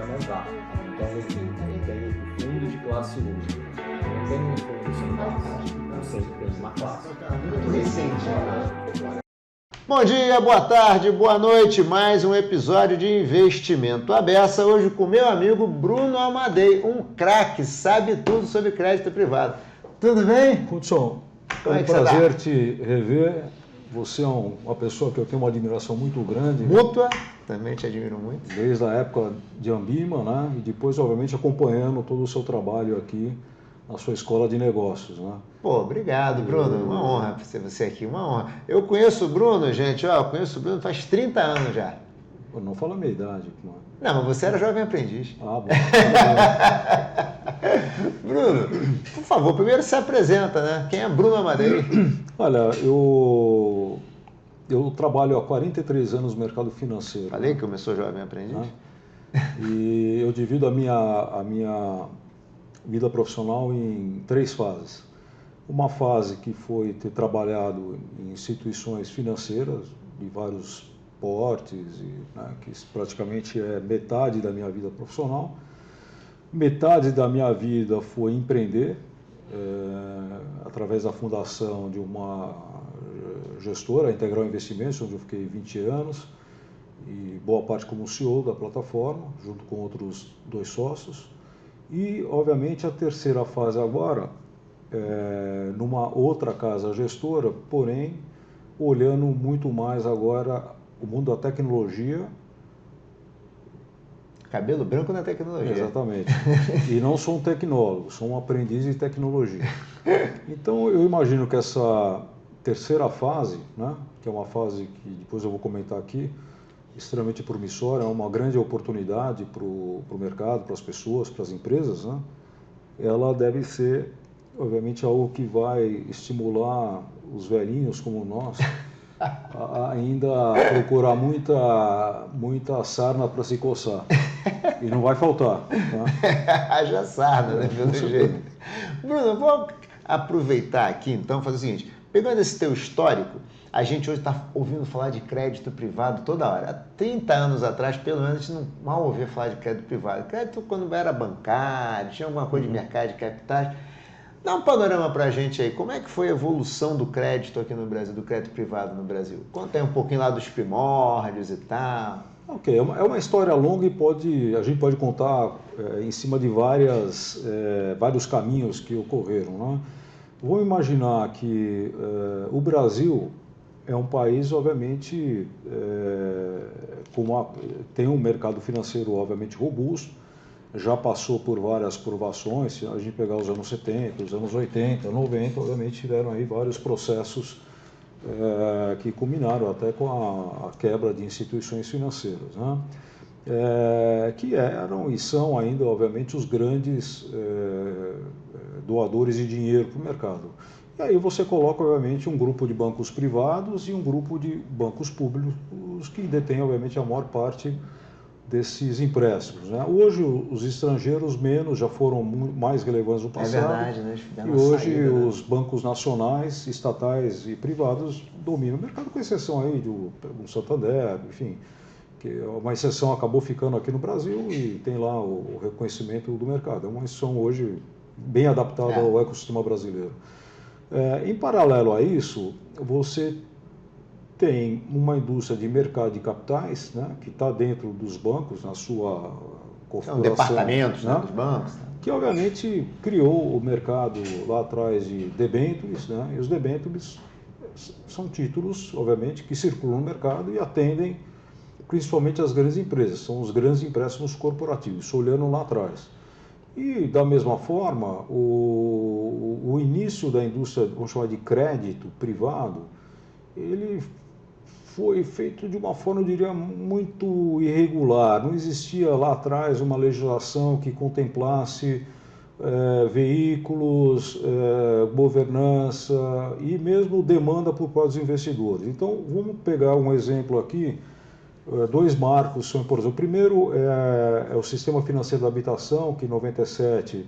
é mais rápido. Então, tem o fundo de classe 1. Não tem um fundo sem classe. Não sempre tem uma classe. Muito recente. Bom dia, boa tarde, boa noite. Mais um episódio de Investimento à Beça. Hoje com meu amigo Bruno Amadei, um craque, sabe tudo sobre crédito privado. Tudo bem? Hudson, Como é é um que você prazer tá? te rever. Você é uma pessoa que eu tenho uma admiração muito grande. Mútua, também te admiro muito. Desde a época de Ambima, né? E depois, obviamente, acompanhando todo o seu trabalho aqui na sua escola de negócios, né? Pô, obrigado, Bruno. Uma honra ter você aqui, uma honra. Eu conheço o Bruno, gente, eu conheço o Bruno faz 30 anos já. Pô, não fala a minha idade, mano. Não, mas você era jovem aprendiz. Ah, bom. Bruno, por favor, primeiro se apresenta, né? Quem é Bruno Amadei? Olha, eu trabalho há 43 anos no mercado financeiro. Falei que começou jovem aprendiz? Né? E eu divido a minha vida profissional em 3 fases. Uma fase que foi ter trabalhado em instituições financeiras de vários portes, né, que praticamente é metade da minha vida profissional. Metade da minha vida foi empreender, através da fundação de uma gestora, a Integral Investimentos, onde eu fiquei 20 anos, e boa parte como CEO da plataforma, junto com outros 2 sócios. E, obviamente, a terceira fase agora, numa outra casa gestora, porém, olhando muito mais agora o mundo da tecnologia. Cabelo branco na tecnologia. Exatamente. E não sou um tecnólogo, sou um aprendiz de tecnologia. Então, eu imagino que essa terceira fase, né, que é uma fase que depois eu vou comentar aqui, extremamente promissora, é uma grande oportunidade para o mercado, para as pessoas, para as empresas, né? Ela deve ser, obviamente, algo que vai estimular os velhinhos como nós a ainda procurar muita sarna para se coçar. E não vai faltar. Tá? Haja sarna, né, pelo jeito. Bruno, vou aproveitar aqui, então, fazer o seguinte. Pegando esse teu histórico, a gente hoje está ouvindo falar de crédito privado toda hora. Há 30 anos atrás, pelo menos, a gente não mal ouvia falar de crédito privado. Crédito quando era bancário, tinha alguma coisa de mercado de capitais. Dá um panorama para a gente aí. Como é que foi a evolução do crédito aqui no Brasil, do crédito privado no Brasil? Conta aí um pouquinho lá dos primórdios e tal. Ok, é uma história longa e a gente pode contar em cima de vários caminhos que ocorreram. Né? Vamos imaginar que o Brasil é um país, obviamente, tem um mercado financeiro, obviamente, robusto, já passou por várias provações. Se a gente pegar os anos 70, os anos 80, 90, obviamente tiveram aí vários processos que culminaram até com a quebra de instituições financeiras, né? Que eram e são ainda, obviamente, os grandes doadores de dinheiro para o mercado. E aí você coloca, obviamente, um grupo de bancos privados e um grupo de bancos públicos que detêm, obviamente, a maior parte desses empréstimos. Né? Hoje os estrangeiros menos, já foram mais relevantes no passado. É verdade, né? E hoje os bancos nacionais, estatais e privados dominam o mercado, com exceção aí do Santander, enfim, que uma exceção acabou ficando aqui no Brasil e tem lá o reconhecimento do mercado. É uma instituição hoje bem adaptada ao ecossistema brasileiro. Em paralelo a isso, você tem uma indústria de mercado de capitais, né, que está dentro dos bancos, na sua configuração. São departamentos, né, dos bancos. Que, obviamente, criou o mercado lá atrás de debêntures, né, e os debêntures são títulos, obviamente, que circulam no mercado e atendem principalmente as grandes empresas, são os grandes empréstimos corporativos, isso olhando lá atrás. E, da mesma forma, o início da indústria, vamos chamar de crédito privado, ele foi feito de uma forma, eu diria, muito irregular. Não existia lá atrás uma legislação que contemplasse veículos, governança e mesmo demanda por parte dos investidores. Então, vamos pegar um exemplo aqui. 2 marcos são importantes. O primeiro é o Sistema Financeiro da Habitação, que em 97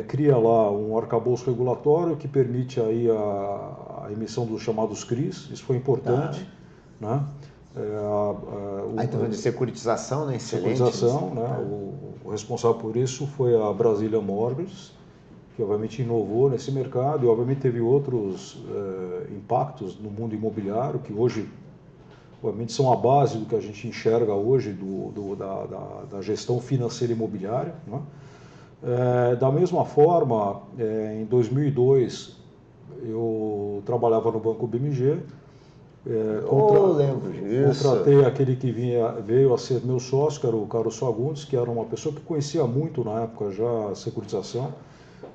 cria lá um arcabouço regulatório que permite aí a emissão dos chamados CRIs. Isso foi importante. Né? Aí está falando de securitização, né? Excelente. Securitização, né? O responsável por isso foi a Brasília Mortgage, que obviamente inovou nesse mercado e obviamente teve outros impactos no mundo imobiliário, que hoje obviamente são a base do que a gente enxerga hoje da gestão financeira imobiliária, né? Da mesma forma, em 2002, eu trabalhava no Banco BMG, lembro disso. contratei aquele que veio a ser meu sócio, que era o Carlos Fagundes, que era uma pessoa que conhecia muito na época já a securitização,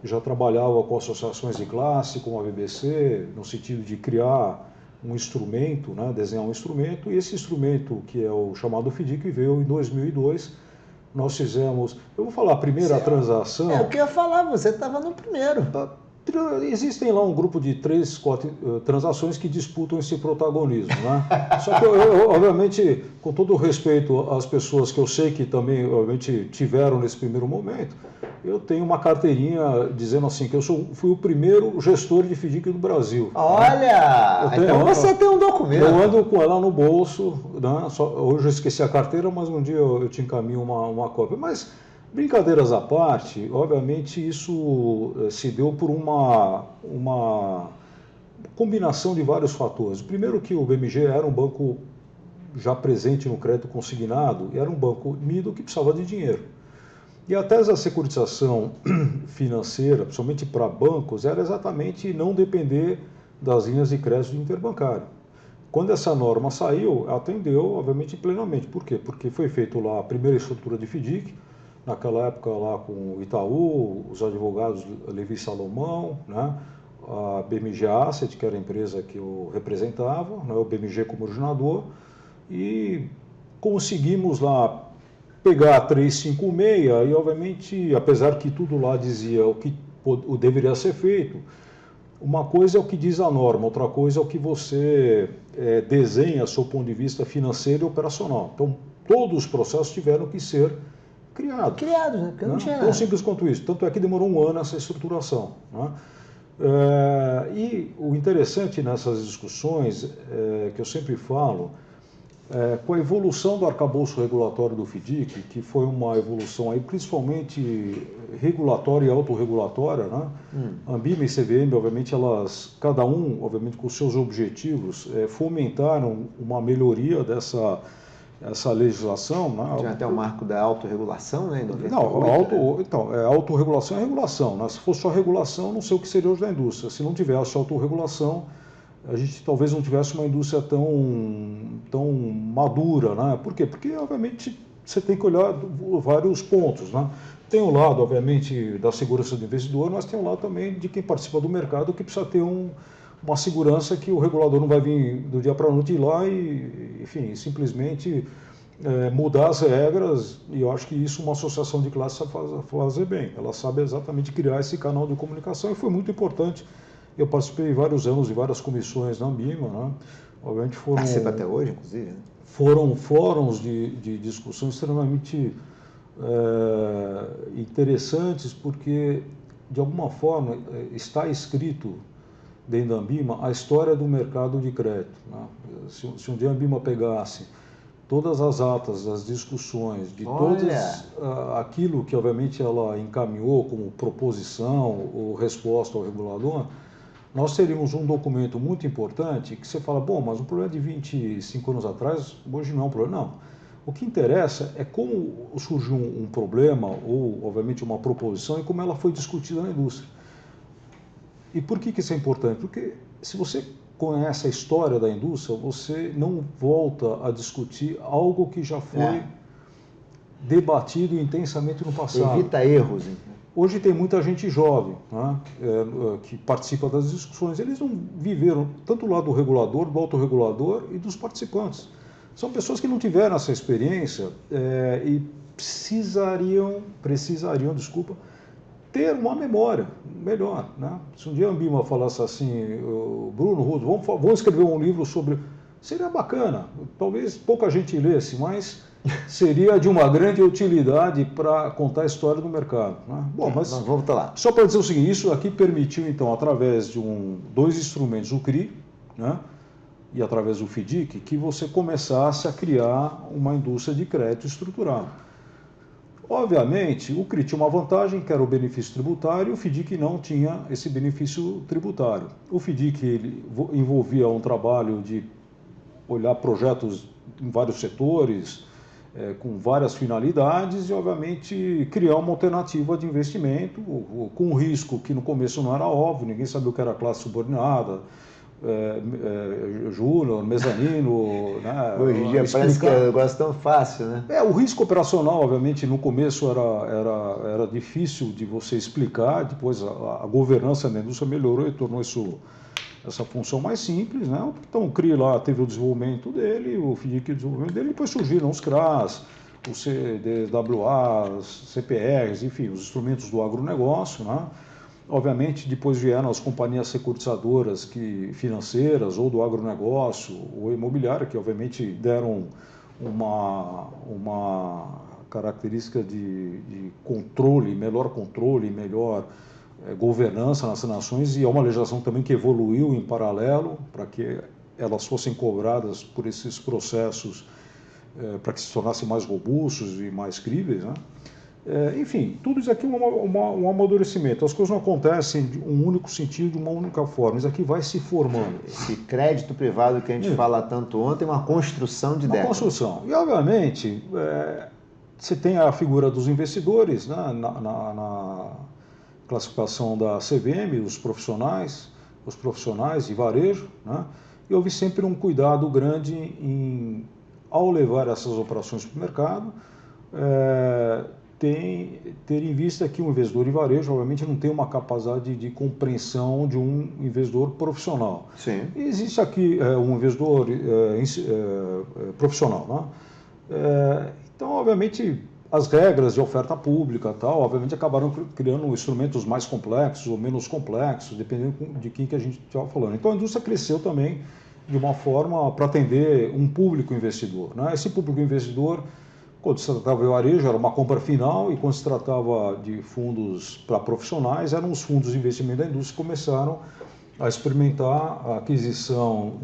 já trabalhava com associações de classe, como a BBC, no sentido de criar um instrumento, né, desenhar um instrumento, e esse instrumento, que é o chamado FDIC, veio em 2002. Nós fizemos, eu vou falar a primeira transação. Eu queria falar, você estava no primeiro. Existem lá um grupo de 3, 4 transações que disputam esse protagonismo, né? Só que eu, obviamente, com todo o respeito às pessoas que eu sei que também, obviamente, tiveram nesse primeiro momento, eu tenho uma carteirinha dizendo assim que eu fui o primeiro gestor de FDIC do Brasil. Olha! Né? Então você tem um documento. Eu ando com ela no bolso, né? Hoje eu esqueci a carteira, mas um dia eu te encaminho uma cópia. Mas, brincadeiras à parte, obviamente isso se deu por uma combinação de vários fatores. Primeiro que o BMG era um banco já presente no crédito consignado, e era um banco unido que precisava de dinheiro. E a tese da securitização financeira, principalmente para bancos, era exatamente não depender das linhas de crédito interbancário. Quando essa norma saiu, atendeu, obviamente, plenamente. Por quê? Porque foi feito lá a primeira estrutura de FDIC, naquela época lá com o Itaú, os advogados Levi Salomão, né? A BMG Asset, que era a empresa que eu representava, né? O BMG como originador, e conseguimos lá pegar a 356 e, obviamente, apesar que tudo lá dizia o que deveria ser feito, uma coisa é o que diz a norma, outra coisa é o que você desenha do seu ponto de vista financeiro e operacional. Então, todos os processos tiveram que ser criados. Criados, né? Porque não tinha Tão nada. simples quanto isso. Tanto é que demorou um ano essa estruturação, né? E o interessante nessas discussões, que eu sempre falo, com a evolução do arcabouço regulatório do FDIC, que foi uma evolução aí, principalmente regulatória e autorregulatória, né? Ambima e CVM, obviamente, cada um, obviamente, com seus objetivos, fomentaram uma melhoria dessa legislação. Né? Tinha até o marco da autorregulação, né? Em 98, então, autorregulação é regulação, né? Se fosse só regulação, não sei o que seria hoje da indústria. Se não tivesse autorregulação, a gente talvez não tivesse uma indústria tão madura, né? Por quê? Porque, obviamente, você tem que olhar vários pontos, né? Tem o lado, obviamente, da segurança do investidor, mas tem o lado também de quem participa do mercado, que precisa ter uma segurança que o regulador não vai vir do dia para a noite ir lá e, enfim, simplesmente mudar as regras, e eu acho que isso uma associação de classe sabe fazer bem. Ela sabe exatamente criar esse canal de comunicação, e foi muito importante. Eu participei vários anos de várias comissões na Ambima, né? Obviamente participa até hoje, inclusive, né? Foram fóruns de discussão extremamente interessantes, porque, de alguma forma, está escrito dentro da Ambima a história do mercado de crédito, né? Se um dia a Ambima pegasse todas as atas das discussões, de todas aquilo que, obviamente, ela encaminhou como proposição ou resposta ao regulador, nós teríamos um documento muito importante que você fala, bom, mas o problema de 25 anos atrás, hoje não é um problema. Não. O que interessa é como surgiu um problema ou, obviamente, uma proposição e como ela foi discutida na indústria. E por que isso é importante? Porque se você conhece a história da indústria, você não volta a discutir algo que já foi debatido intensamente no passado. Evita erros. Hoje tem muita gente jovem, né, que participa das discussões. Eles não viveram tanto do lado do regulador, do autorregulador e dos participantes. São pessoas que não tiveram essa experiência e precisariam, ter uma memória melhor, né? Se um dia a Ambima falasse assim, Bruno, Rudo, vamos escrever um livro sobre... Seria bacana, talvez pouca gente lesse, mas seria de uma grande utilidade para contar a história do mercado, né? Bom, mas nós vamos estar lá. Só para dizer o seguinte, isso aqui permitiu, então, através de dois instrumentos, o CRI, né? e através do FDIC, que você começasse a criar uma indústria de crédito estruturado. Obviamente, o CRI tinha uma vantagem, que era o benefício tributário, e o FDIC não tinha esse benefício tributário. O FDIC ele envolvia um trabalho de olhar projetos em vários setores, com várias finalidades, e, obviamente, criar uma alternativa de investimento, com um risco que no começo não era óbvio, ninguém sabia o que era classe subordinada, júnior, mezanino, né? Hoje em dia parece que é um negócio tão fácil, né? O risco operacional, obviamente, no começo era difícil de você explicar, depois a governança da indústria melhorou e tornou essa função mais simples, né? Então o CRI lá teve o desenvolvimento dele, o FDIC o desenvolvimento dele, depois surgiram os CRAs, os CDWAs, CPRs, enfim, os instrumentos do agronegócio, né? Obviamente, depois vieram as companhias securitizadoras financeiras, ou do agronegócio, ou imobiliária, que obviamente deram uma característica de controle, melhor governança nas nações, e é uma legislação também que evoluiu em paralelo para que elas fossem cobradas por esses processos, para que se tornassem mais robustos e mais críveis, né? Enfim, tudo isso aqui é um amadurecimento. As coisas não acontecem de um único sentido, de uma única forma. Isso aqui vai se formando. Esse crédito privado que a gente fala tanto ontem é uma construção de décadas. Uma construção. E, obviamente, você tem a figura dos investidores, né, na classificação da CVM, os profissionais de varejo, né, e houve sempre um cuidado grande ao levar essas operações para o mercado, ter em vista que um investidor em varejo, obviamente, não tem uma capacidade de compreensão de um investidor profissional. Sim. Existe aqui um investidor profissional, né? Então, obviamente, as regras de oferta pública tal, obviamente, acabaram criando instrumentos mais complexos ou menos complexos, dependendo de quem que a gente estava falando. Então, a indústria cresceu também de uma forma para atender um público investidor, né? Esse público investidor, quando se tratava de varejo, era uma compra final, e quando se tratava de fundos para profissionais, eram os fundos de investimento da indústria que começaram a experimentar a aquisição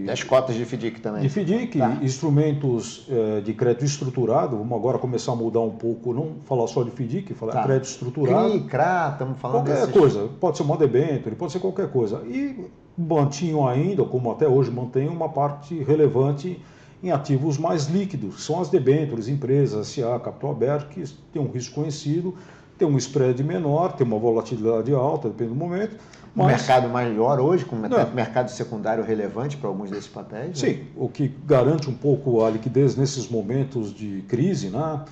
das cotas de FDIC também. De FDIC, tá. Instrumentos de crédito estruturado. Vamos agora começar a mudar um pouco, não falar só de FDIC, falar crédito estruturado. CRI, CRA, estamos falando qualquer coisa, pode ser uma debênture, pode ser qualquer coisa. E mantinham ainda, como até hoje mantém, uma parte relevante em ativos mais líquidos, que são as debêntures, empresas, SA, capital aberto, que tem um risco conhecido, tem um spread menor, tem uma volatilidade alta, depende do momento. Um mercado maior hoje, com mercado secundário relevante para alguns desses papéis? Sim, o que garante um pouco a liquidez nesses momentos de crise, né?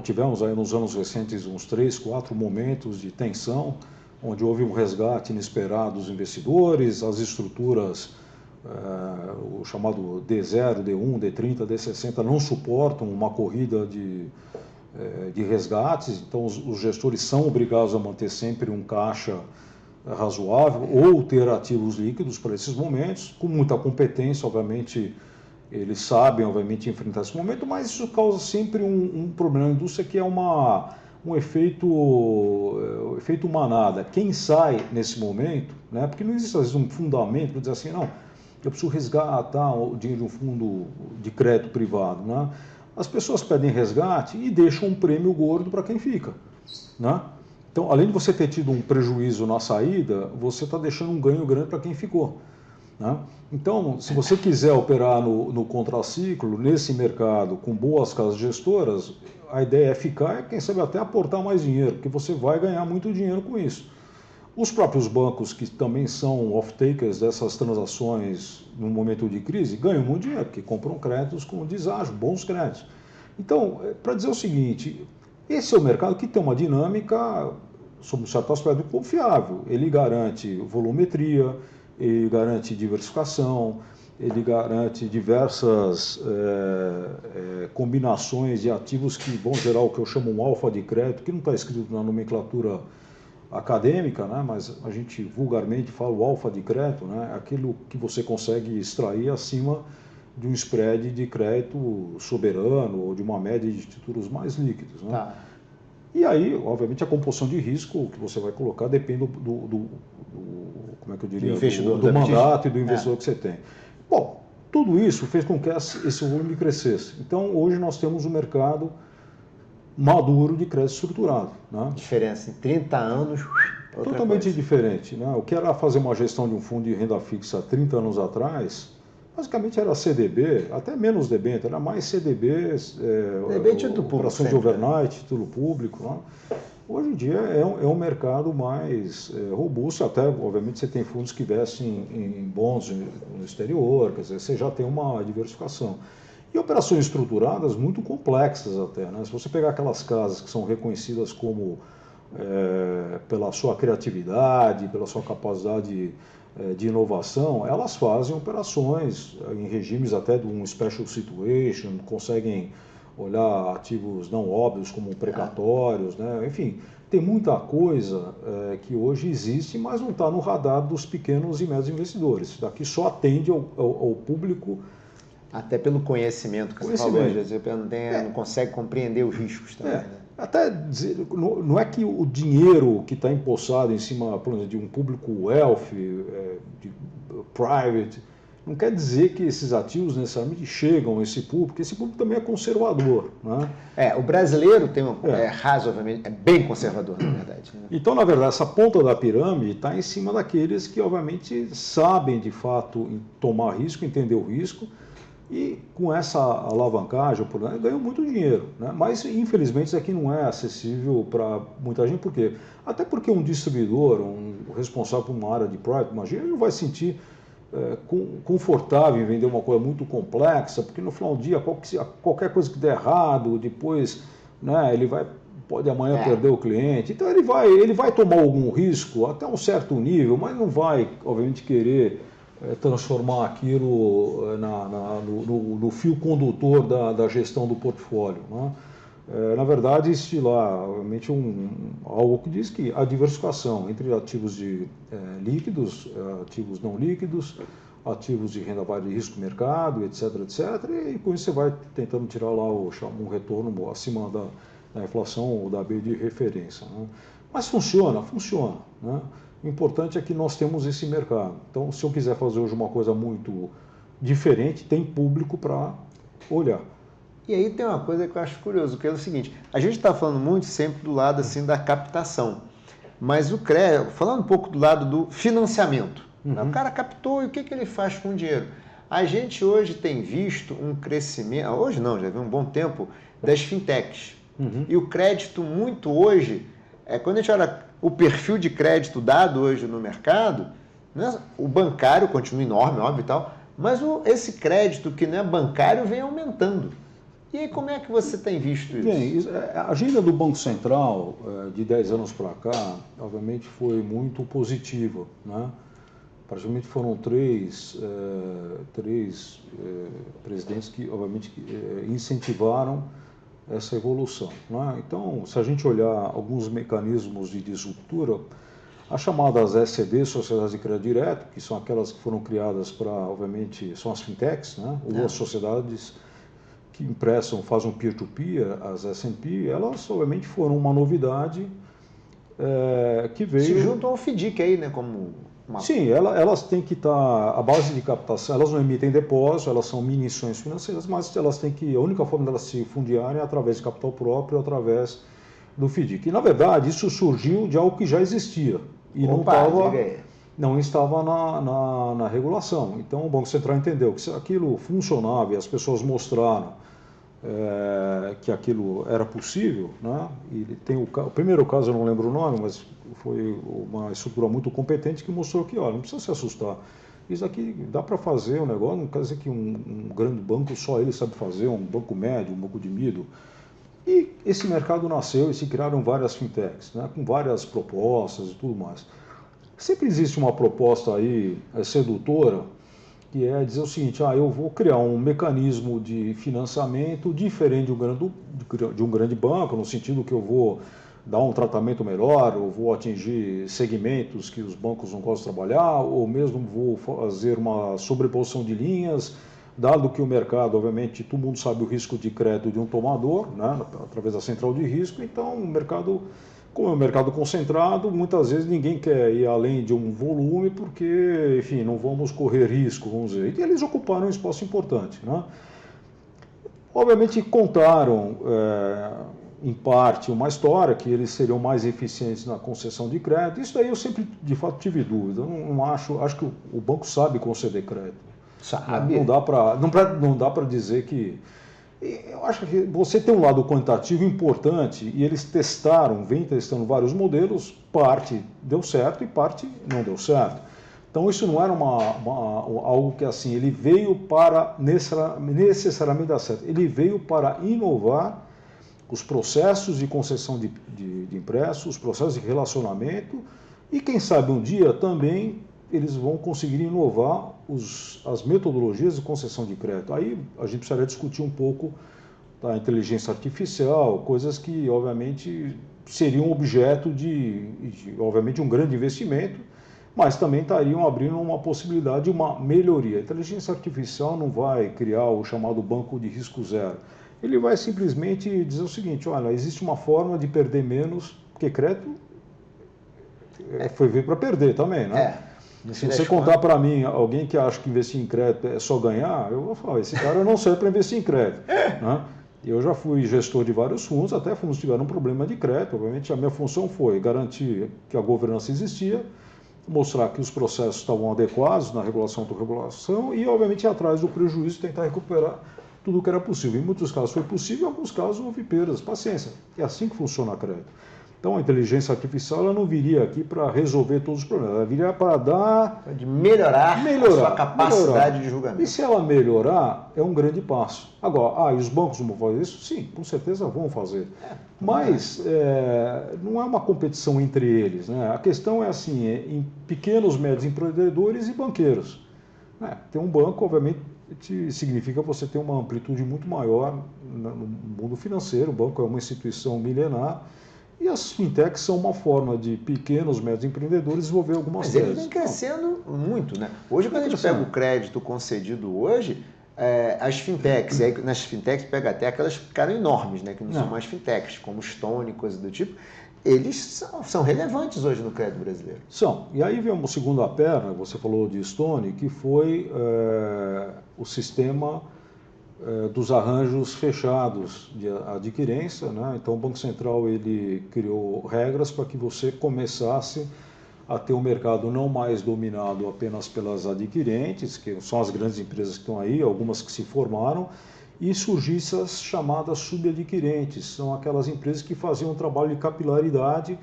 Tivemos aí nos anos recentes uns 3, 4 momentos de tensão, onde houve um resgate inesperado dos investidores, as estruturas, o chamado D0, D1, D30, D60 não suportam uma corrida de resgates, então os gestores são obrigados a manter sempre um caixa razoável ou ter ativos líquidos para esses momentos, com muita competência, obviamente eles sabem, obviamente, enfrentar esse momento, mas isso causa sempre um problema na indústria, que é um efeito manada. Quem sai nesse momento, né, porque não existe às vezes um fundamento para dizer assim, não, eu preciso resgatar o dinheiro de um fundo de crédito privado, né? As pessoas pedem resgate e deixam um prêmio gordo para quem fica, né? Então, além de você ter tido um prejuízo na saída, você está deixando um ganho grande para quem ficou, né? Então, se você quiser operar no contraciclo, nesse mercado, com boas casas gestoras, a ideia é ficar e, quem sabe, até aportar mais dinheiro, porque você vai ganhar muito dinheiro com isso. Os próprios bancos, que também são off-takers dessas transações no momento de crise, ganham muito dinheiro, porque compram créditos com deságio, bons créditos. Então, para dizer o seguinte, esse é o mercado que tem uma dinâmica, sob um certo aspecto, confiável. Ele garante volumetria, ele garante diversificação, ele garante diversas combinações de ativos que vão gerar o que eu chamo um alfa de crédito, que não está escrito na nomenclatura acadêmica, né, mas a gente vulgarmente fala o alfa de crédito, né, aquilo que você consegue extrair acima de um spread de crédito soberano ou de uma média de títulos mais líquidos, né? Tá. E aí, obviamente, a composição de risco que você vai colocar depende como é que eu diria, do mandato e do investidor que você tem. Bom, tudo isso fez com que esse volume crescesse. Então, hoje nós temos um mercado maduro de crédito estruturado. Né? Diferença em 30 anos, outra Totalmente coisa. diferente. Né? O que era fazer uma gestão de um fundo de renda fixa há 30 anos atrás, basicamente era CDB, até menos debênture, era mais CDBs, Título público operações de sempre, overnight, título público. Né? Hoje em dia é um mercado mais robusto, até obviamente você tem fundos que investem em bons no exterior, quer dizer, você já tem uma diversificação. E operações estruturadas muito complexas até. Né? Se você pegar aquelas casas que são reconhecidas como pela sua criatividade, pela sua capacidade de inovação, elas fazem operações em regimes até de um special situation, conseguem olhar ativos não óbvios como precatórios, né? Enfim, tem muita coisa que hoje existe, mas não está no radar dos pequenos e médios investidores. Isso daqui só atende ao público. Até pelo conhecimento que você falou, às vezes não consegue compreender os riscos também. Né? Até dizer, não é que o dinheiro que está empossado em cima, por exemplo, de um público wealth, de private, não quer dizer que esses ativos necessariamente chegam a esse público, porque esse público também é conservador. Né? O brasileiro tem razoavelmente, é bem conservador, na verdade. Né? Então, na verdade, essa ponta da pirâmide está em cima daqueles que, obviamente, sabem, de fato, tomar risco, entender o risco, e com essa alavancagem, ganham muito dinheiro. Né? Mas, infelizmente, isso aqui não é acessível para muita gente. Por quê? Até porque um distribuidor, um responsável por uma área de private, imagina, ele não vai sentir confortável em vender uma coisa muito complexa, porque no final do dia, qualquer coisa que der errado, depois, né, ele pode amanhã perder o cliente. Então, ele vai tomar algum risco até um certo nível, mas não vai, obviamente, querer transformar aquilo no fio condutor da gestão do portfólio. Né? Na verdade, existe lá, obviamente, algo que diz que a diversificação entre ativos líquidos, ativos não líquidos, ativos de renda variável de risco mercado, etc., etc., e com isso você vai tentando tirar lá um retorno acima da inflação ou da B de referência. Né? Mas funciona. Né? O importante é que nós temos esse mercado. Então, se eu quiser fazer hoje uma coisa muito diferente, tem público para olhar. E aí tem uma coisa que eu acho curioso, que é o seguinte, a gente está falando muito sempre do lado assim da captação, mas o crédito, falando um pouco do lado do financiamento, né? O cara captou e o que ele faz com o dinheiro? A gente hoje tem visto um crescimento, hoje não, já viu um bom tempo, das fintechs. E o crédito muito hoje, quando a gente olha o perfil de crédito dado hoje no mercado, né, o bancário continua enorme, óbvio e tal, mas esse crédito que não é bancário vem aumentando. E aí, como é que você tem visto isso? Bem, a agenda do Banco Central de 10 anos para cá, obviamente, foi muito positiva. Né? Praticamente foram três presidentes que, obviamente, incentivaram essa evolução. Né? Então, se a gente olhar alguns mecanismos de disruptura, as chamadas SCD, Sociedades de Crédito Direto, que são aquelas que foram criadas para, obviamente, são as fintechs, né? Ou as sociedades que fazem um peer-to-peer, as S&P, elas obviamente foram uma novidade que veio... Se juntam ao FDIC aí, né? Sim, elas têm que estar, a base de captação, elas não emitem depósito, elas são mini-ações financeiras, mas elas têm que, a única forma delas se fundiarem é através de capital próprio, através do FDIC. E, na verdade, isso surgiu de algo que já existia e não estava na regulação. Então, o Banco Central entendeu que se aquilo funcionava e as pessoas mostraram que aquilo era possível, né? E tem o primeiro caso, eu não lembro o nome, mas foi uma estrutura muito competente que mostrou que, olha, não precisa se assustar. Isso aqui dá para fazer um negócio, não quer dizer que um grande banco só ele sabe fazer, um banco médio, um banco de middle. E esse mercado nasceu e se criaram várias fintechs, né? Com várias propostas e tudo mais. Sempre existe uma proposta aí sedutora, que é dizer o seguinte, eu vou criar um mecanismo de financiamento diferente de um grande banco, no sentido que eu vou dar um tratamento melhor, ou vou atingir segmentos que os bancos não gostam de trabalhar, ou mesmo vou fazer uma sobreposição de linhas, dado que o mercado, obviamente, todo mundo sabe o risco de crédito de um tomador, né, através da central de risco, então o mercado Como é um mercado concentrado, muitas vezes ninguém quer ir além de um volume porque, enfim, não vamos correr risco, vamos dizer. E eles ocuparam um espaço importante, né? Obviamente contaram, em parte, uma história que eles seriam mais eficientes na concessão de crédito. Isso daí eu sempre, de fato, tive dúvida. Eu não acho que o banco sabe conceder crédito. Sabe? Não dá para dizer que... Eu acho que você tem um lado quantitativo importante e eles vêm testando vários modelos, parte deu certo e parte não deu certo. Então isso não era algo que assim, ele veio para necessariamente dar certo, ele veio para inovar os processos de concessão de empréstimo, os processos de relacionamento e quem sabe um dia também eles vão conseguir inovar as metodologias de concessão de crédito. Aí a gente precisaria discutir um pouco da inteligência artificial, coisas que, obviamente, seriam objeto obviamente, um grande investimento, mas também estariam abrindo uma possibilidade de uma melhoria. A inteligência artificial não vai criar o chamado banco de risco zero. Ele vai simplesmente dizer o seguinte, olha, existe uma forma de perder menos, porque crédito foi vir para perder também, né? Se você contar para mim, alguém que acha que investir em crédito é só ganhar, eu vou falar, esse cara não serve para investir em crédito. Né? Eu já fui gestor de vários fundos, até fundos tiveram um problema de crédito, obviamente a minha função foi garantir que a governança existia, mostrar que os processos estavam adequados na regulação da regulação e, obviamente, ir atrás do prejuízo e tentar recuperar tudo o que era possível. Em muitos casos foi possível, em alguns casos houve perdas. Paciência, é assim que funciona a crédito. Então, a inteligência artificial ela não viria aqui para resolver todos os problemas, ela viria para dar... De melhorar a sua capacidade de julgamento. E se ela melhorar, é um grande passo. Agora, e os bancos vão fazer isso? Sim, com certeza vão fazer. Mas não é uma competição entre eles. Né? A questão é assim, em pequenos, médios empreendedores e banqueiros. Ter um banco, obviamente, significa você ter uma amplitude muito maior no mundo financeiro. O banco é uma instituição milenar. E as fintechs são uma forma de pequenos, médios empreendedores desenvolver algumas teses. Mas eles vêm crescendo muito, né? Hoje, quando a gente pega o crédito concedido hoje, as fintechs, e aí nas fintechs pega até aquelas que ficaram enormes, né? Que não são mais fintechs, como Stone, coisa do tipo, eles são relevantes hoje no crédito brasileiro. São. E aí vem uma segunda perna, você falou de Stone, que foi o sistema dos arranjos fechados de adquirência, né? Então o Banco Central ele criou regras para que você começasse a ter um mercado não mais dominado apenas pelas adquirentes, que são as grandes empresas que estão aí, algumas que se formaram, e surgissem as chamadas subadquirentes, são aquelas empresas que faziam um trabalho de capilaridade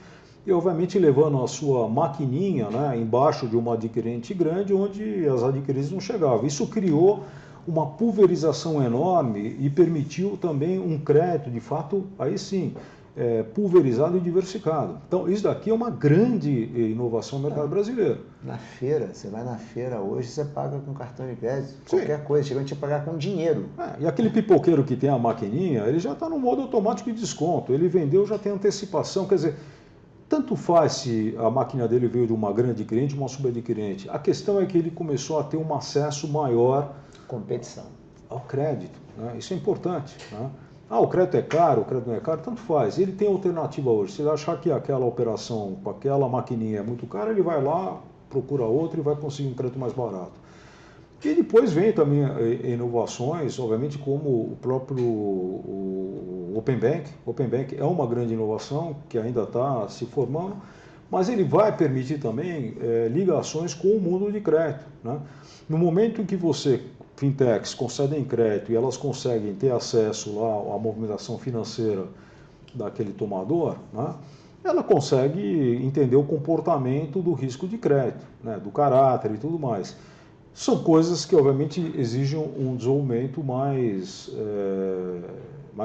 e obviamente levando a sua maquininha, né, embaixo de uma adquirente grande, onde as adquirentes não chegavam. Isso criou uma pulverização enorme e permitiu também um crédito, de fato, aí sim, pulverizado e diversificado. Então, isso daqui é uma grande inovação no mercado brasileiro. Na feira, você vai na feira hoje, você paga com cartão de crédito, qualquer coisa, chega a gente pagar com dinheiro. E aquele pipoqueiro que tem a maquininha, ele já está no modo automático de desconto, ele vendeu, já tem antecipação, quer dizer, tanto faz se a máquina dele veio de uma grande adquirente ou uma subadquirente. A questão é que ele começou a ter um acesso maior competição ao crédito, né? Isso é importante, né? O crédito é caro, o crédito não é caro, tanto faz. Ele tem alternativa hoje. Se ele achar que aquela operação com aquela maquininha é muito cara, ele vai lá, procura outra e vai conseguir um crédito mais barato. E depois vem também inovações, obviamente, como o próprio Open Bank. O Open Bank é uma grande inovação que ainda está se formando, mas ele vai permitir também ligações com o mundo de crédito, né? No momento em que fintechs concedem crédito e elas conseguem ter acesso lá à movimentação financeira daquele tomador, né, ela consegue entender o comportamento do risco de crédito, né, do caráter e tudo mais. São coisas que, obviamente, exigem um desenvolvimento mais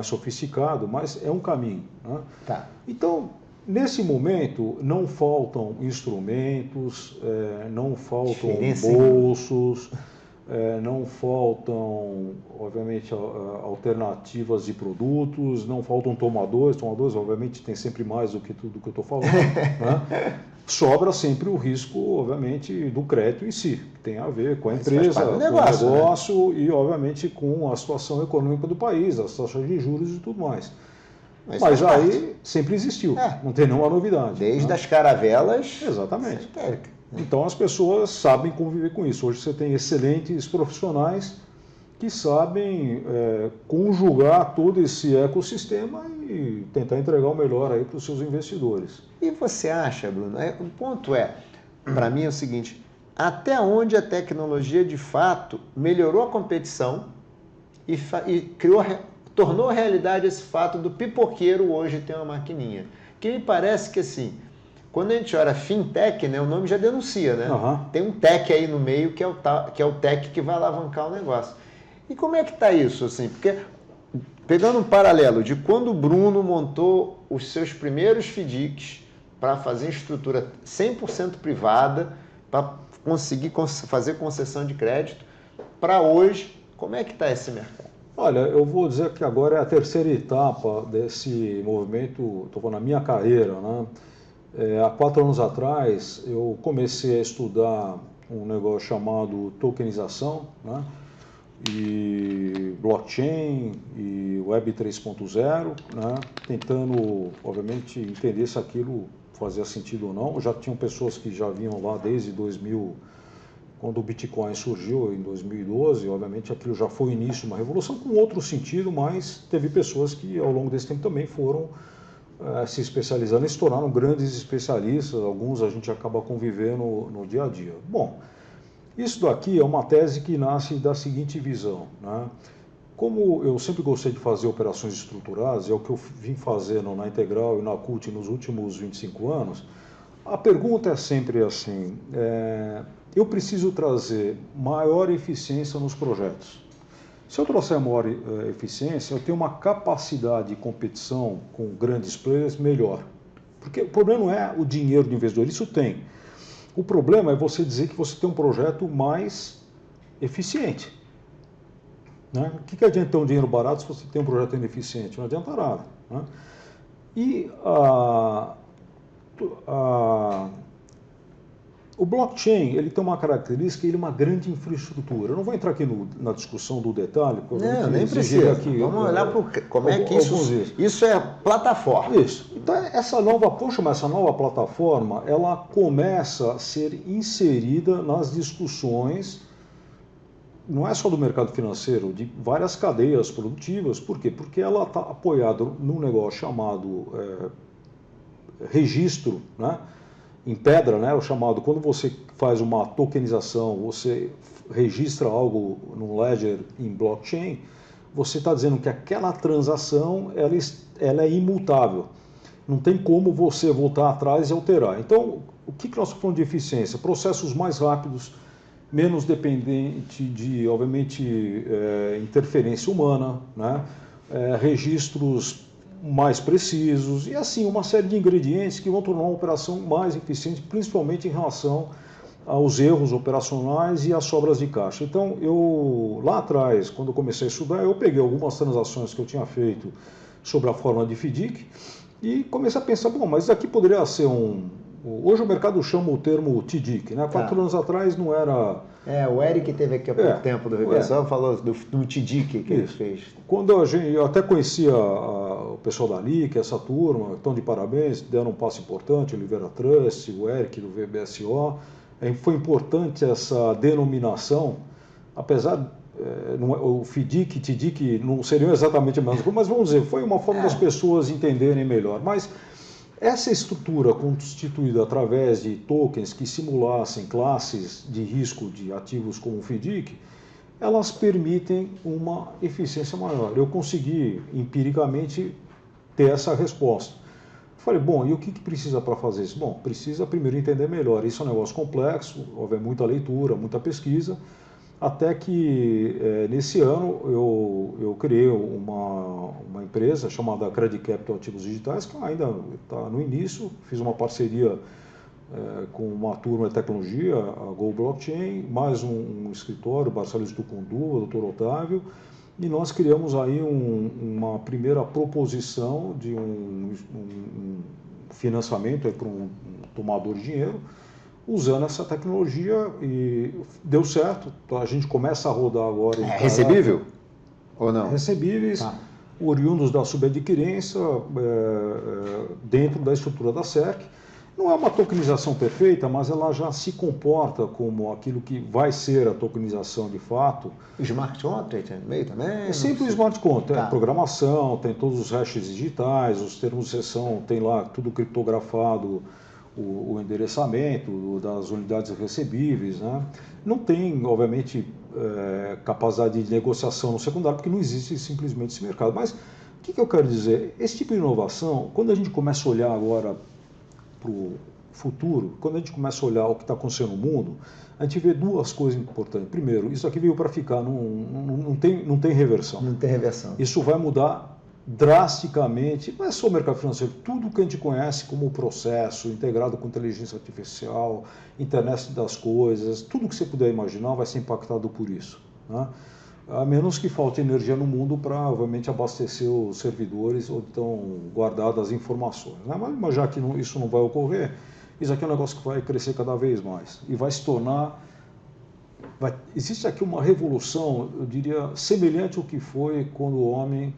sofisticado, mas é um caminho. Né? Tá. Então, nesse momento, não faltam instrumentos, não faltam bolsos, não faltam, obviamente, alternativas de produtos, não faltam tomadores, obviamente, tem sempre mais do que tudo que eu estou falando, né? Sobra sempre o risco, obviamente, do crédito em si, que tem a ver com a empresa, com o negócio, né? E, obviamente, com a situação econômica do país, as taxas de juros e tudo mais. Mas aí sempre existiu, não tem nenhuma novidade. Desde as caravelas. Exatamente. Então as pessoas sabem conviver com isso. Hoje você tem excelentes profissionais que sabem conjugar todo esse ecossistema e tentar entregar o melhor aí para os seus investidores. E você acha, Bruno, o ponto para mim é o seguinte, até onde a tecnologia de fato melhorou a competição e tornou realidade esse fato do pipoqueiro hoje ter uma maquininha. Que me parece que assim, quando a gente olha fintech, né, o nome já denuncia, né? Tem um tech aí no meio que é o tech que vai alavancar o negócio. E como é que está isso? Assim? Porque, pegando um paralelo de quando o Bruno montou os seus primeiros FDICs para fazer estrutura 100% privada, para conseguir fazer concessão de crédito, para hoje, como é que está esse mercado? Olha, eu vou dizer que agora é a terceira etapa desse movimento, estou falando na minha carreira, né? Há 4 anos atrás, eu comecei a estudar um negócio chamado tokenização, né? E blockchain e Web 3.0, né? Tentando, obviamente, entender se aquilo fazia sentido ou não. Já tinham pessoas que já vinham lá desde 2000, quando o Bitcoin surgiu em 2012, obviamente aquilo já foi o início de uma revolução com outro sentido, mas teve pessoas que ao longo desse tempo também foram se especializando e se tornaram grandes especialistas, alguns a gente acaba convivendo no dia a dia. Bom, isso daqui é uma tese que nasce da seguinte visão, né? Como eu sempre gostei de fazer operações estruturadas, é o que eu vim fazendo na Integral e na CUT nos últimos 25 anos, a pergunta é sempre assim, eu preciso trazer maior eficiência nos projetos. Se eu trouxer maior eficiência, eu tenho uma capacidade de competição com grandes players melhor. Porque o problema não é o dinheiro do investidor, isso tem. O problema é você dizer que você tem um projeto mais eficiente. Né? O que adianta ter um dinheiro barato se você tem um projeto ineficiente? Não adianta nada. Né? E o blockchain, ele tem uma característica, ele é uma grande infraestrutura. Eu não vou entrar aqui na discussão do detalhe. Não, nem precisa. Aqui, vamos olhar para como é que isso é plataforma. Isso. Então, essa nova plataforma, ela começa a ser inserida nas discussões, não é só do mercado financeiro, de várias cadeias produtivas. Por quê? Porque ela está apoiada num negócio chamado registro, né? Em pedra, né, o chamado, quando você faz uma tokenização, você registra algo no ledger em blockchain, você está dizendo que aquela transação ela é imutável. Não tem como você voltar atrás e alterar. Então, o que nós estamos falando de eficiência? Processos mais rápidos, menos dependente de, obviamente, interferência humana, né? Registros mais precisos e assim uma série de ingredientes que vão tornar uma operação mais eficiente, principalmente em relação aos erros operacionais e às sobras de caixa. Então, eu lá atrás, quando eu comecei a estudar, eu peguei algumas transações que eu tinha feito sobre a forma de FDIC e comecei a pensar, bom, mas isso aqui poderia ser hoje o mercado chama o termo TDIC, né? 4 anos atrás não era... o Eric teve aqui há pouco tempo do Reversão, falou do TDIC que ele fez. Quando eu até conhecia o pessoal da LIC, essa turma, estão de parabéns, deram um passo importante, o Oliveira Trust, o Eric do VBSO. Foi importante essa denominação, apesar o FDIC e TDIC não seriam exatamente a mesma coisa, mas vamos dizer, foi uma forma das pessoas entenderem melhor. Mas essa estrutura constituída através de tokens que simulassem classes de risco de ativos como o FDIC, elas permitem uma eficiência maior. Eu consegui, empiricamente, ter essa resposta. Falei, bom, e o que precisa para fazer isso? Bom, precisa primeiro entender melhor. Isso é um negócio complexo, houve muita leitura, muita pesquisa, até que nesse ano eu criei uma empresa chamada Credit Capital Ativos Digitais, que ainda está no início, fiz uma parceria com uma turma de tecnologia, a Go Blockchain, mais um escritório, Barcelos Tucunduva, Dr. Otávio, e nós criamos aí uma primeira proposição de um financiamento para um tomador de dinheiro, usando essa tecnologia e deu certo. Então, a gente começa a rodar agora. Recebível ou não? Recebíveis. oriundos da subadquirência dentro da estrutura da SERC. Não é uma tokenização perfeita, mas ela já se comporta como aquilo que vai ser a tokenização de fato. O smart contract no meio também? É sempre o smart contract, Tá. programação, tem todos os hashes digitais, os termos de sessão, tem lá tudo criptografado, o endereçamento das unidades recebíveis, né? Não tem, obviamente, capacidade de negociação no secundário, porque não existe simplesmente esse mercado. Mas o que eu quero dizer? Esse tipo de inovação, quando a gente começa a olhar agora para o futuro, quando a gente começa a olhar o que está acontecendo no mundo, a gente vê duas coisas importantes. Primeiro, isso aqui veio para ficar, não tem reversão. Não tem reversão. Isso vai mudar drasticamente, não é só o mercado financeiro, tudo que a gente conhece como processo, integrado com inteligência artificial, internet das coisas, tudo que você puder imaginar vai ser impactado por isso, né? A menos que falte energia no mundo para, obviamente, abastecer os servidores onde estão guardadas as informações, né? Mas já que isso não vai ocorrer, isso aqui é um negócio que vai crescer cada vez mais e vai se tornar... existe aqui uma revolução, eu diria, semelhante ao que foi quando o homem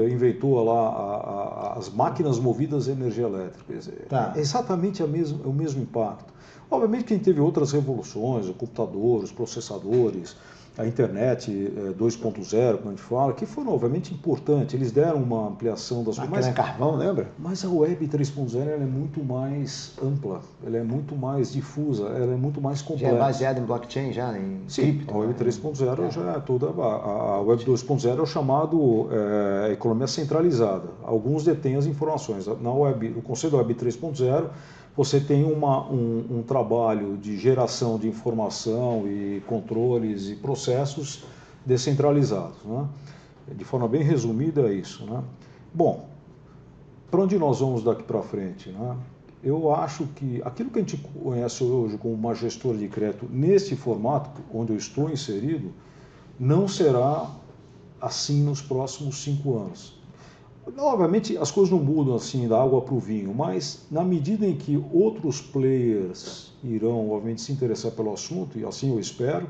inventou lá as máquinas movidas a energia elétrica. Quer dizer, Tá. é exatamente o mesmo impacto. Obviamente que a gente teve outras revoluções, o computador, os processadores, a internet 2.0, como a gente fala, que foram obviamente importantes, eles deram uma ampliação das coisas. Máquina carvão, lembra? Mas a Web 3.0 ela é muito mais ampla, ela é muito mais difusa, ela é muito mais complexa. Já é baseado em blockchain, já em Sim, cripto. a Web 3.0 já é toda... A Web 2.0 é o chamado economia centralizada. Alguns detêm as informações. No conceito da Web 3.0, você tem um trabalho de geração de informação e controles e processos descentralizados, né? De forma bem resumida é isso, né? Bom, para onde nós vamos daqui para frente, né? Eu acho que aquilo que a gente conhece hoje como uma gestora de crédito nesse formato, onde eu estou inserido, não será assim nos próximos 5 anos. Obviamente as coisas não mudam assim da água para o vinho, mas na medida em que outros players irão, obviamente, se interessar pelo assunto, e assim eu espero,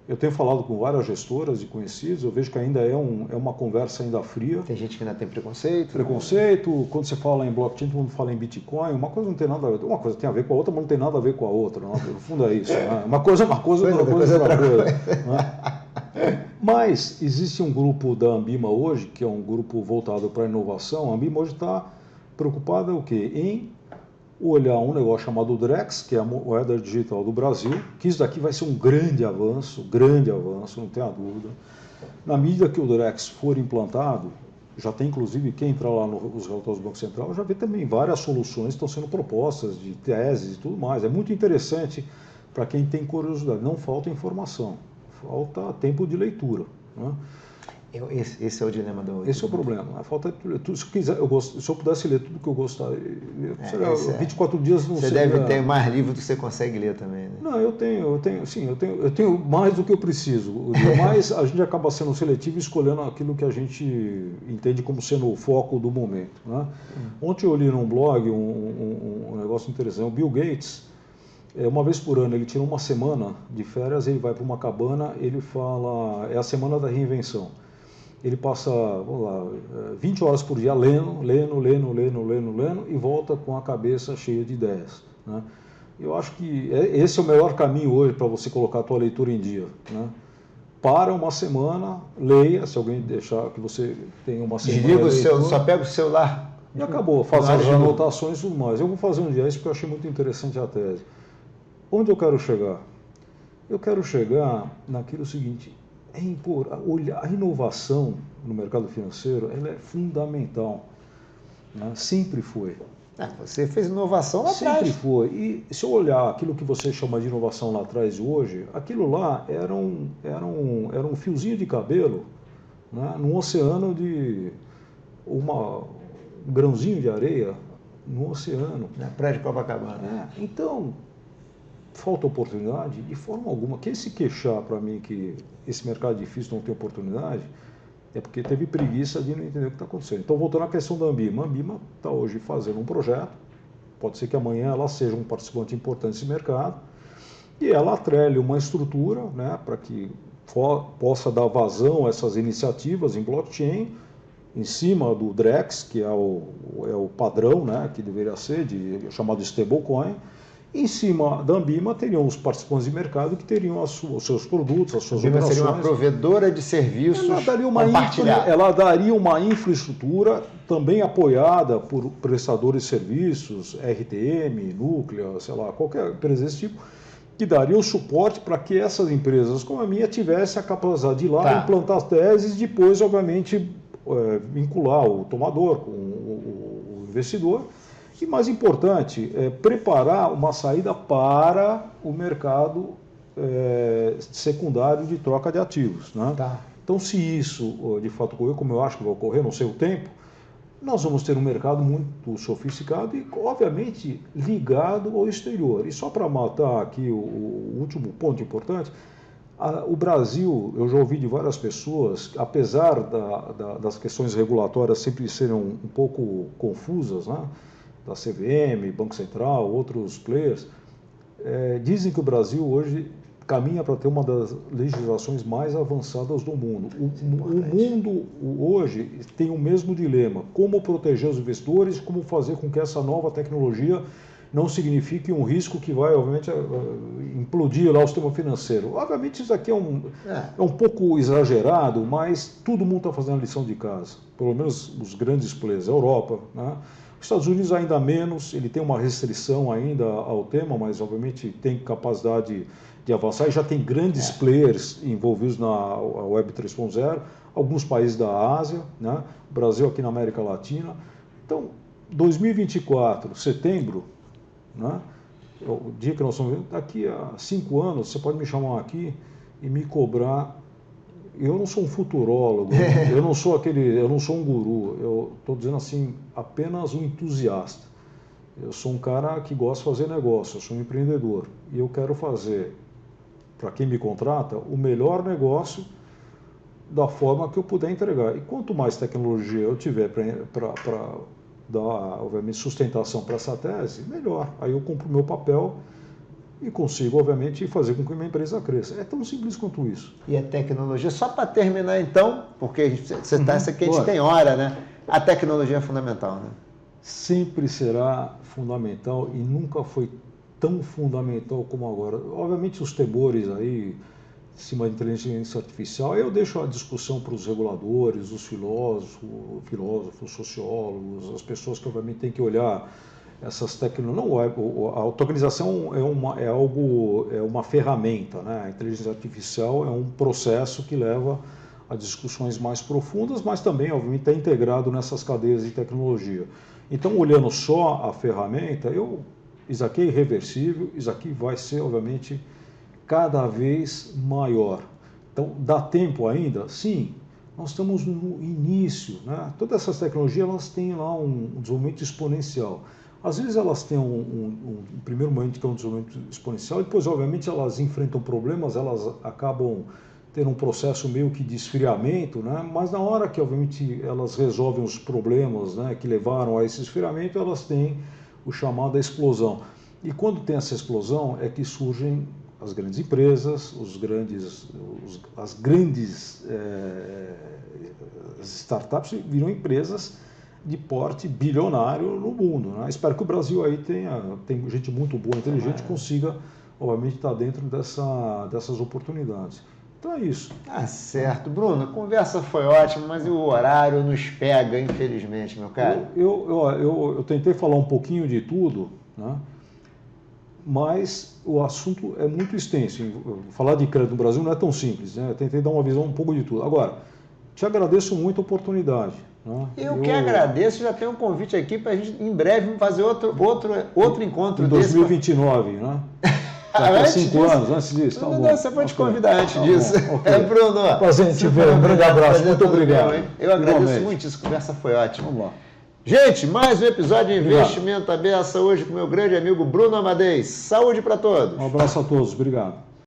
eu tenho falado com várias gestoras e conhecidos, eu vejo que ainda é uma conversa ainda fria. Tem gente que ainda tem preconceito. Quando você fala em blockchain, todo mundo fala em Bitcoin, uma coisa não tem nada a ver, uma coisa tem a ver com a outra, mas não tem nada a ver com a outra, né? No fundo é isso, né? Uma coisa, outra coisa, outra coisa. Né? Mas existe um grupo da Ambima hoje, que é um grupo voltado para a inovação. A Ambima hoje está preocupada o quê? Em olhar um negócio chamado Drex, que é a moeda digital do Brasil, que isso daqui vai ser um grande avanço, não tenha dúvida. Na medida que o Drex for implantado, já tem inclusive, quem entrar lá nos relatórios do Banco Central, já vê também várias soluções que estão sendo propostas, de teses e tudo mais. É muito interessante para quem tem curiosidade. Não falta informação, falta tempo de leitura, né? Esse é o dilema do... Esse é o problema. Falta tudo. Se eu pudesse ler tudo que eu gostaria, 24 dias não Você seria... deve ter mais livros do que você consegue ler também, né? Não, eu tenho mais do que eu preciso. Mas a gente acaba sendo seletivo e escolhendo aquilo que a gente entende como sendo o foco do momento, né? Ontem eu li num blog um negócio interessante. O Bill Gates, uma vez por ano, ele tira uma semana de férias, ele vai para uma cabana, ele fala, é a semana da reinvenção. Ele passa, vamos lá, 20 horas por dia lendo e volta com a cabeça cheia de ideias, né? Eu acho que esse é o melhor caminho hoje para você colocar a tua leitura em dia, né? Para uma semana, leia, se alguém deixar que você tenha uma semana... Desliga o seu, só pega o celular. E acabou, faz as anotações e tudo mais. Eu vou fazer um dia isso porque eu achei muito interessante a tese. Onde eu quero chegar? Eu quero chegar naquilo seguinte... A inovação no mercado financeiro ela é fundamental, né? Sempre foi. Você fez inovação lá atrás. Sempre foi. E se eu olhar aquilo que você chama de inovação lá atrás e hoje, aquilo lá era um fiozinho de cabelo, né? Num oceano de um grãozinho de areia no oceano. Na praia de Copacabana. Então, falta oportunidade de forma alguma. Quem se queixar para mim que esse mercado é difícil, não tem oportunidade, é porque teve preguiça de não entender o que está acontecendo. Então, voltando à questão da Ambima. A Ambima está hoje fazendo um projeto, pode ser que amanhã ela seja um participante importante desse mercado, e ela atrele uma estrutura, né, para que possa dar vazão a essas iniciativas em blockchain, em cima do DREX, que é o padrão, né, que deveria ser, chamado stablecoin. Em cima da Ambima teriam os participantes de mercado que teriam os seus produtos, as suas operações. Seria uma provedora de serviços ela daria uma infraestrutura também apoiada por prestadores de serviços, RTM, Núclea, sei lá, qualquer empresa desse tipo, que daria o suporte para que essas empresas como a minha tivessem a capacidade de ir lá implantar as teses e depois, obviamente, vincular o tomador com o investidor. E mais importante, preparar uma saída para o mercado secundário de troca de ativos. Né? Então, se isso de fato ocorrer, como eu acho que vai ocorrer, não sei o tempo, nós vamos ter um mercado muito sofisticado e, obviamente, ligado ao exterior. E só para matar aqui o último ponto importante, o Brasil, eu já ouvi de várias pessoas, apesar das questões regulatórias sempre serem um pouco confusas, né? Da CVM, Banco Central, outros players, dizem que o Brasil hoje caminha para ter uma das legislações mais avançadas do mundo. O mundo hoje tem o mesmo dilema, como proteger os investidores, como fazer com que essa nova tecnologia não signifique um risco que vai, obviamente, implodir lá o sistema financeiro. Obviamente, isso aqui é um pouco exagerado, mas todo mundo está fazendo a lição de casa, pelo menos os grandes players, a Europa, né? Os Estados Unidos ainda menos, ele tem uma restrição ainda ao tema, mas obviamente tem capacidade de avançar e já tem grandes players envolvidos na Web 3.0, alguns países da Ásia, né? O Brasil aqui na América Latina. Então, 2024, setembro, né? O dia que nós estamos vendo, daqui a 5 anos, você pode me chamar aqui e me cobrar. Eu não sou um futurólogo, eu não sou um guru, eu estou dizendo assim, apenas um entusiasta. Eu sou um cara que gosta de fazer negócio, eu sou um empreendedor e eu quero fazer, para quem me contrata, o melhor negócio da forma que eu puder entregar. E quanto mais tecnologia eu tiver para dar, obviamente, sustentação para essa tese, melhor. Aí eu cumpro o meu papel e consigo, obviamente, fazer com que minha empresa cresça. É tão simples quanto isso. E a tecnologia, só para terminar então, porque você está, essa aqui a gente tem hora, né? A tecnologia é fundamental, né? Sempre será fundamental e nunca foi tão fundamental como agora. Obviamente, os temores aí, em cima da inteligência artificial, eu deixo a discussão para os reguladores, os filósofos, sociólogos, as pessoas que, obviamente, têm que olhar essas tecnologias. A tokenização é uma ferramenta, né? A inteligência artificial é um processo que leva a discussões mais profundas, mas também, obviamente, está integrado nessas cadeias de tecnologia. Então, olhando só a ferramenta, isso aqui é irreversível, isso aqui vai ser, obviamente, cada vez maior. Então, dá tempo ainda? Sim. Nós estamos no início, né? Todas essas tecnologias elas têm lá um desenvolvimento exponencial. Às vezes elas têm um primeiro momento que é um desenvolvimento exponencial, e depois, obviamente, elas enfrentam problemas, elas acabam tendo um processo meio que de esfriamento, né? Mas na hora que, obviamente, elas resolvem os problemas, né, que levaram a esse esfriamento, elas têm o chamado explosão. E quando tem essa explosão é que surgem as grandes empresas, as grandes startups viram empresas de porte bilionário no mundo, né? Espero que o Brasil aí tem gente muito boa, inteligente, consiga, obviamente, estar dentro dessas oportunidades. Então é isso. Tá certo. Bruno, a conversa foi ótima, mas o horário nos pega, infelizmente, meu cara. Eu tentei falar um pouquinho de tudo, né? Mas o assunto é muito extenso. Falar de crédito no Brasil não é tão simples, né? Eu tentei dar uma visão um pouco de tudo. Agora, te agradeço muito a oportunidade. Né? Eu que agradeço, já tenho um convite aqui para a gente, em breve, fazer outro encontro em 2029, né? Daqui a 5 anos, antes disso. Tá bom. Você pode te convidar antes disso. Okay. Bruno. Prazer em te ver. Um grande abraço. Muito obrigado. Eu agradeço muito. Essa conversa foi ótima. Vamos lá. Gente, mais um episódio de Investimento à Beça hoje com meu grande amigo Bruno Amadei. Saúde para todos. Um abraço a todos. Obrigado.